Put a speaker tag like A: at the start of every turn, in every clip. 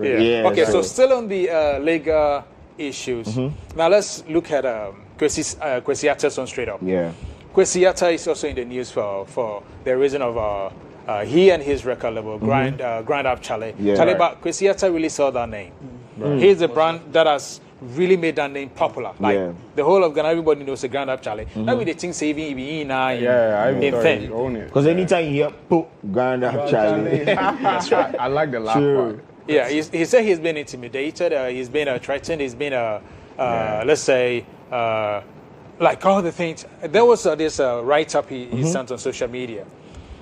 A: Yeah. Okay, so still on the legal issues. Now let's look at Kwesi Arthur's on Straight Up.
B: Yeah.
A: Kwesi Arthur is also in the news for the reason of he and his record label, Grind Up Charlie.
B: Yeah.
A: Charlie, but Kwesi Arthur really saw that name. Right. He's the brand that has really made that name popular. Like the whole of Ghana, everybody knows the Grind Up Charlie. That way they think saving in thing.
B: Because anytime you hear Grind Up Charlie.
C: That's right. I like the laugh part.
A: Yeah, he said he's been intimidated, he's been threatened, he's been, let's say, like all the things. There was this write-up he sent on social media.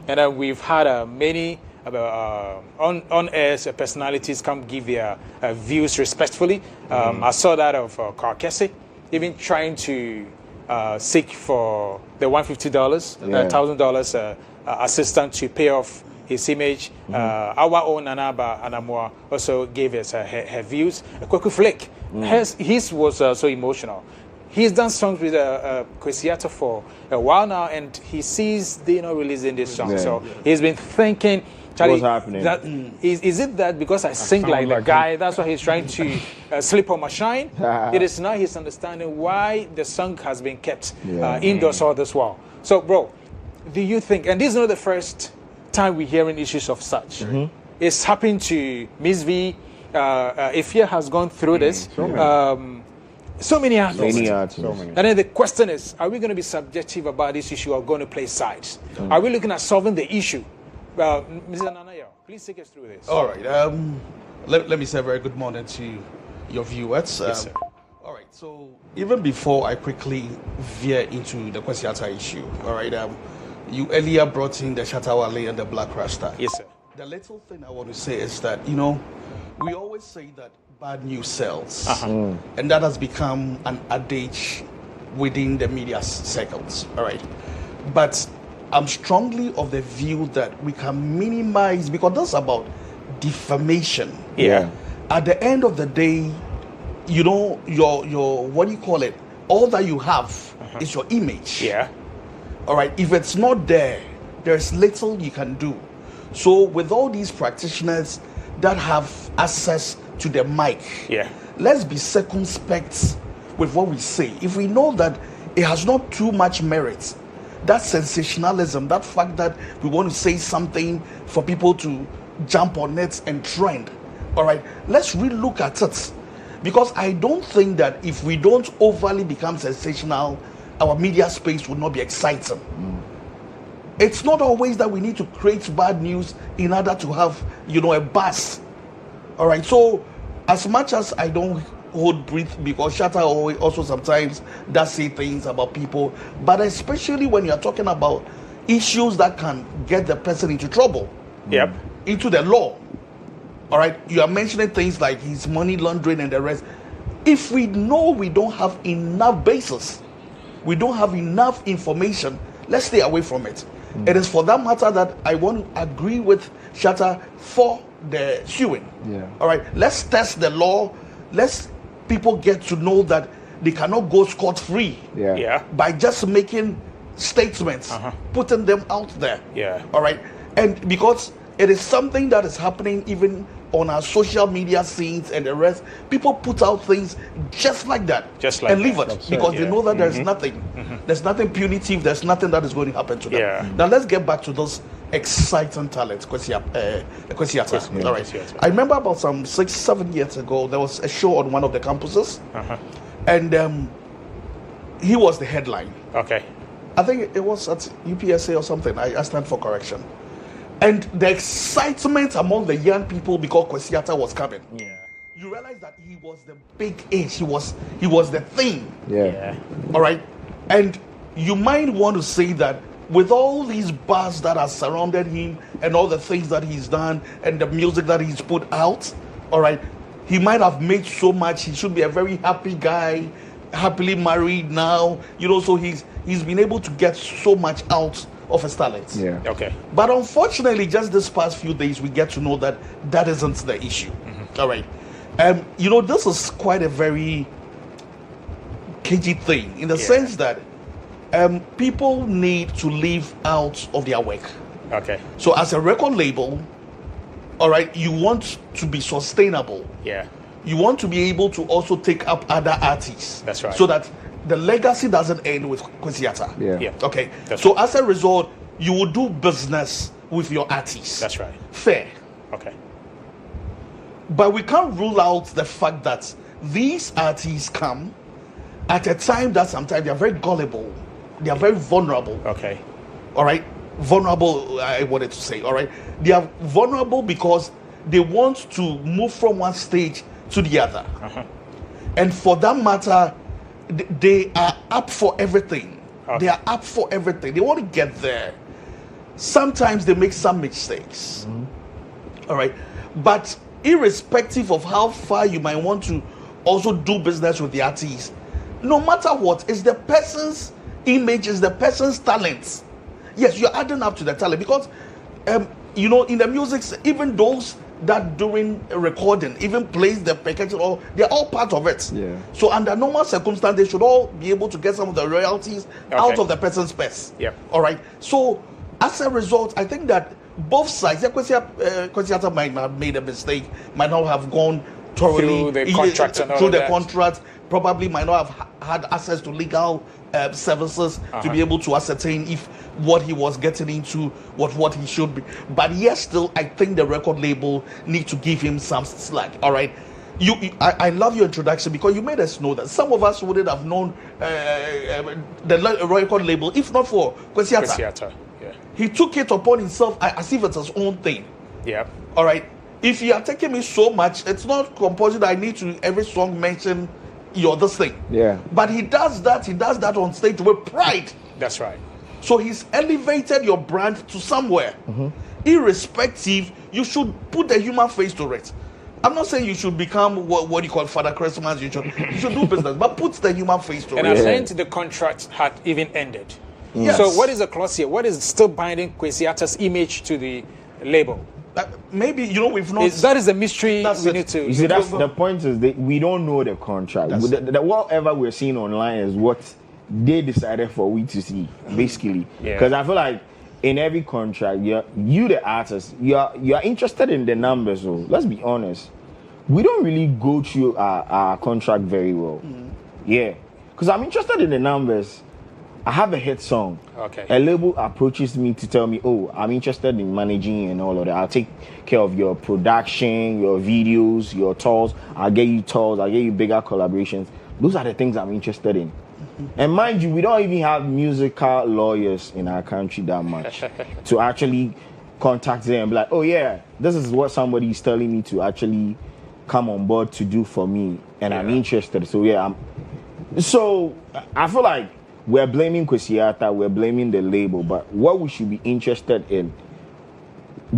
A: And then we've had many on-air personalities come give their views respectfully. I saw that of Karkesi, even trying to seek for the $150, $1,000 assistance to pay off his image. Our own Anaba Anamwa also gave us her views. Kwaku Flake, his was so emotional. He's done songs with Kwesi Arthur for a while now, and he sees they're not releasing this song. So he's been thinking, Charlie, what's happening? Is it that because I sing like the guy, that's why he's trying to slip on my shine? It is not his understanding why the song has been kept indoors all this while. So, bro, do you think, and this is not the first time we're hearing issues of such. It's happened to Miss V. Ifya has gone through this. So many artists. And then the question is, are we going to be subjective about this issue or going to play sides? Are we looking at solving the issue? Mr. Nanayo, please take us through this.
D: All right. Let me say a very good morning to your viewers.
A: Yes, sir.
D: All right. So even before I quickly veer into the Kwesi Arthur issue, all right, you earlier brought in the Shatawale and the Black Rasta.
A: Yes, sir.
D: The little thing I want to say is that, we always say that bad news sells. And that has become an adage within the media circles, all right? But I'm strongly of the view that we can minimize, because that's about defamation.
A: Yeah.
D: At the end of the day, your what do you call it? All that you have is your image.
A: Yeah.
D: All right, if it's not there, there's little you can do. So with all these practitioners that have access to the mic, let's be circumspect with what we say. If we know that it has not too much merit, that sensationalism, that fact that we want to say something for people to jump on it and trend, all right, let's relook at it. Because I don't think that if we don't overly become sensational, our media space will not be exciting. It's not always that we need to create bad news in order to have, a buzz. All right. So as much as I don't hold breath, because Shatta also sometimes does say things about people, but especially when you're talking about issues that can get the person into trouble, into the law. All right. You are mentioning things like his money laundering and the rest. If we know we don't have enough basis, we don't have enough information, let's stay away from it. It is for that matter that I want to agree with Shatta for the suing. All right, let's test the law. Let's people get to know that they cannot go scot-free by just making statements, putting them out there. All right, and because it is something that is happening even on our social media scenes and the rest, people put out things just like that, and leave it because they know that there's nothing, there's nothing punitive, there's nothing that is going to happen to them. Now let's get back to those exciting talents, Kwesi Arthur. All right. I remember about some 6-7 years ago, there was a show on one of the campuses, and he was the headline.
A: Okay.
D: I think it was at UPSA or something. I stand for correction. And the excitement among the young people because Kwesi Arthur was coming. You realize that he was the big age. He was the thing. All right. And you might want to say that with all these buzz that has surrounded him and all the things that he's done and the music that he's put out, all right, he might have made so much. He should be a very happy guy, happily married now. So he's been able to get so much out of his talents.
A: Okay.
D: But unfortunately, just this past few days, we get to know that that isn't the issue. All right. This is quite a very cagey thing in the sense that people need to live out of their work.
A: Okay.
D: So as a record label, all right, you want to be sustainable.
A: Yeah.
D: You want to be able to also take up other artists.
A: That's right.
D: So that the legacy doesn't end with Kwesi Arthur.
B: Yeah.
D: Okay.
A: That's
D: so
A: right.
D: as a result, you will do business with your artists.
A: That's right.
D: Fair.
A: Okay.
D: But we can't rule out the fact that these artists come at a time that sometimes they are very gullible. They are very vulnerable.
A: Okay.
D: All right. Vulnerable, I wanted to say. All right. They are vulnerable because they want to move from one stage to the other.
A: Uh-huh.
D: And for that matter, they are up for everything.
A: Okay.
D: They are up for everything. They want to get there. Sometimes they make some mistakes. All right. But irrespective of how far you might want to also do business with the artist, no matter what, it's the person's image, it's the person's talent. Yes, you're adding up to the talent because, you know, in the music, even those that during recording even plays the package, or they're all part of it.
B: Yeah.
D: So under normal circumstances, they should all be able to get some of the royalties out of the person's purse.
A: Yep.
D: All right. So as a result, I think that both sides, Kwesi Arthur might have made a mistake, might not have gone thoroughly
A: through the contract and all
D: through
A: of
D: the
A: that.
D: contract, probably might not have had access to legal services to be able to ascertain if what he was getting into was what he should be. But yes, still, I think the record label need to give him some slack. All right. I love your introduction because you made us know that some of us wouldn't have known the record label if not for Kwesi Arthur.
A: Yeah.
D: He took it upon himself as if it's his own thing.
A: Yeah.
D: All right. If you are taking me so much, it's not compulsory that I need to every song mention your this thing.
B: Yeah.
D: But he does that. He does that on stage with pride.
A: That's right.
D: So he's elevated your brand to somewhere. Irrespective, you should put the human face to it. I'm not saying you should become what you call Father Christmas. You should do business, but put the human face to
A: And
D: it.
A: I learned the contract had even ended.
D: Yes.
A: So what is the clause here? What is still binding Kwesi Arthur's image to the label?
D: Maybe, you know, we've not.
A: That is the mystery
D: That's
A: we
D: it.
A: need to.
B: You see, that's the point is that we don't know the contract. Whatever we're seeing online is what they decided for we to see, basically. Because I feel like in every contract, you the artist, you're interested in the numbers. So let's be honest, we don't really go through our contract very well. Yeah, because I'm interested in the numbers. I have a hit song.
A: Okay.
B: A label approaches me to tell me, oh, I'm interested in managing and all of that. I'll take care of your production, your videos, your tours. I'll get you tours. I'll get you bigger collaborations. Those are the things I'm interested in. And mind you, we don't even have musical lawyers in our country that much to actually contact them and be like, oh yeah, this is what somebody is telling me to actually come on board to do for me. And I'm interested. So yeah, so I feel like we're blaming Kwesi Arthur, we're blaming the label, but what we should be interested in,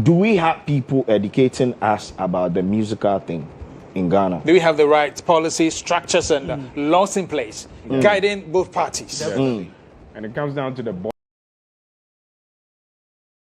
B: do we have people educating us about the musical thing in Ghana?
A: Do we have the right policies, structures, and laws in place guiding both parties?
C: And it comes down to the